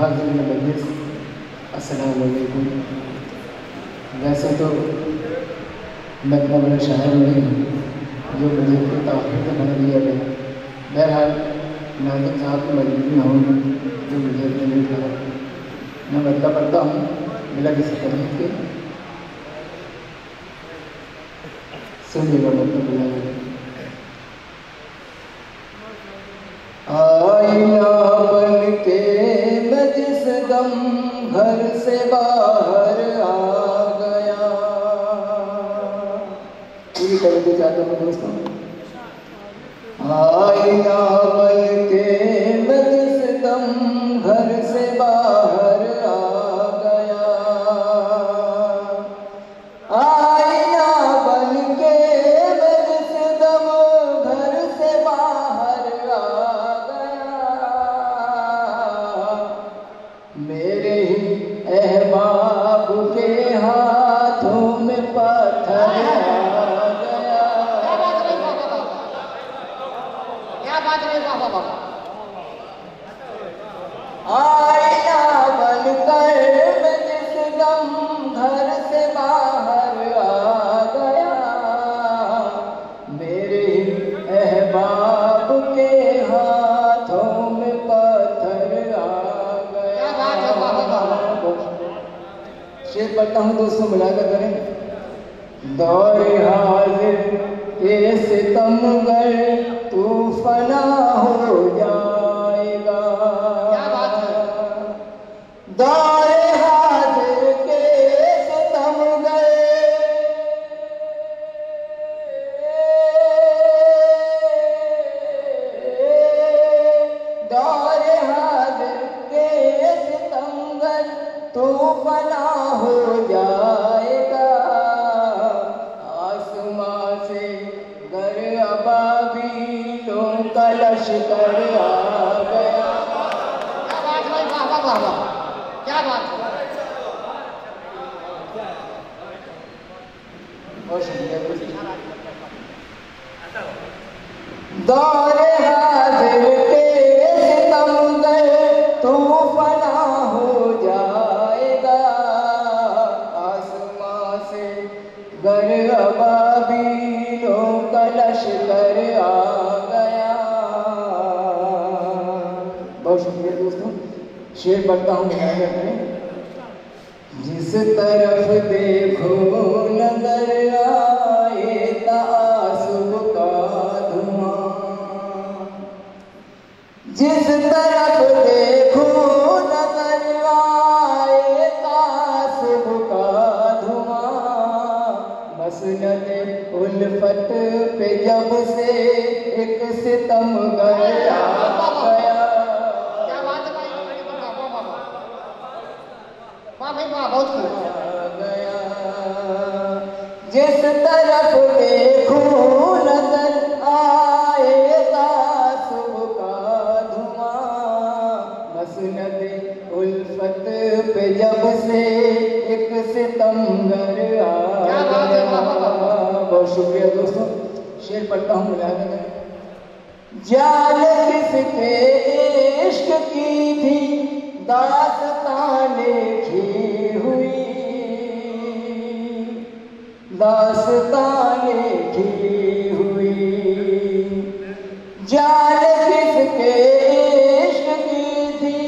हाज़िरीन मजलिस, अस्सलाम वालेकुम। वैसे तो मैं इतना बड़ा शायर नहीं हूँ जो मुझे इतनी ताक़त से बना दिया गया। बहरहाल नाज़िम साहब की मजबूरी में हूँ जो मुझे इतने लेट लगा। मैं मतलब पढ़ता हूँ बिला किसी तकलीफ के, सुनिएगा मतलब बुलाएगा। आईना बन के मैं जिस दम घर से बाहर आ गया। पूरी कविता चाहता हूँ दोस्तों। आईना बन के मैं जिस दम घर से बाहर आ गया। आईना बन के मैं जिस दम घर से बाहर आ मेरे ही अहबाब के हाथों में पत्थर आ गया। क्या बात है बाबा। आईना बनकर मैं जिस दम घर से बाहर आ गया। मेरे ही अहबाब के हाथों में पत्थर आ शेर पढ़ता हूँ दोस्तों, मिलाकर करें। दौरे हाजिर के सितमगर तू फना हो जाएगा। दौरे हाजिर के सितमगर दौरे हाजिर के सितमगर तू फना हो जाएगा। आसमां से गर अबाबीलों का लश्कर आ गया। क्या बात है बाबा बाबा, क्या बात है। दौरे हाजिर के सितमगर तू फना हो जाएगा। आसमां से गर अबाबीलों का लश्कर आ गया। बहुत शुक्रिया दोस्तों। शेर पढ़ता हूँ मैं। जिस तरफ देखो नजर आए तासुब का धुआं। जिस तरफ देखो नजर आए तासुब का धुआं। मसनद उल्फत पे जब से एक सितमगर आ गया। क्या बात है भाई बाबा वाह भाई वाह, बहुत खूब गया। जिस तरफ देखो नजर आए तासुब का धुआं। मसनद उल्फत पे जब से एक सितमगर आ गया। बहुत शुक्रिया दोस्तों। शेर पढ़ता हूँ मिलाकर। जान किसके इश्क की थी दास्तान लिखी हुई। दास्तान लिखी हुई। जान किसके इश्क की थी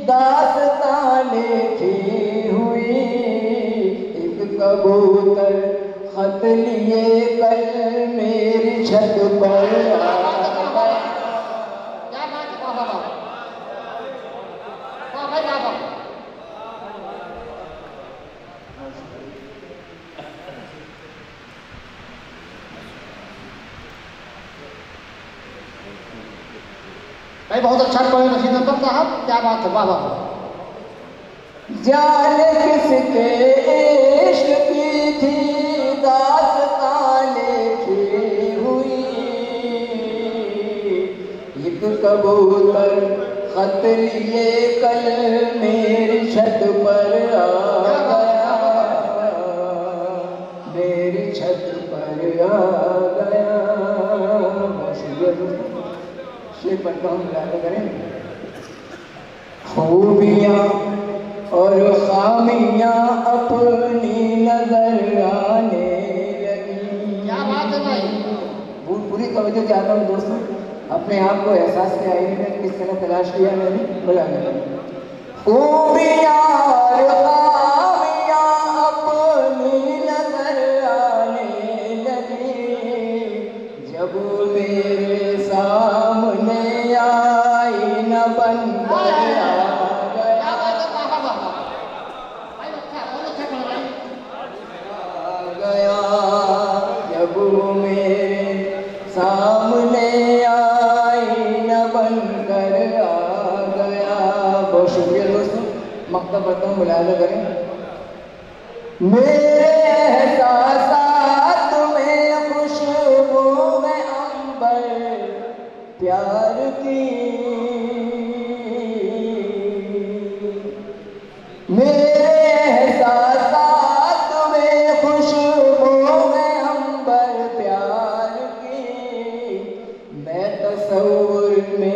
दास्तान लिखी हुई। एक कबूतर खत लिए कल मेरी छत पर आ गया। क्या बात है बाबा वाह भाई बाबा। भाई बहुत अच्छा पढ़े रशीद अकबर साहब, क्या बात है वाह वाह। जान किसके इश्क की थी दास्तान लिखी हुई। एक कबूतर खत लिए कल मेरी छत पर आ गया। मेरी छत पर आ गया। शेर पढ़ता हूँ मिलाकर करें। खूबियाँ और खामियाँ अपनी नजर आने लगी। क्या बात है भाई। पूरी कविता चाहता हूँ दोस्तों, अपने आप को एहसास के आईने में किस तरह तलाश किया मैंने, बोला खूबियाँ और खामियाँ अपनी नजर आने लगी, जब मेरे सामने आई न बन मेरे सामने आई न बनकर आ गया। बहुत शुक्रिया दोस्तों, मक्तब पढ़ता हूँ, मुलाज़ा करें। मेरे एहसासात में खुशबू में अंबर प्यार की, मेरे एहसासात में खुशबू में अंबर प्यार की, मैं तस्वुर में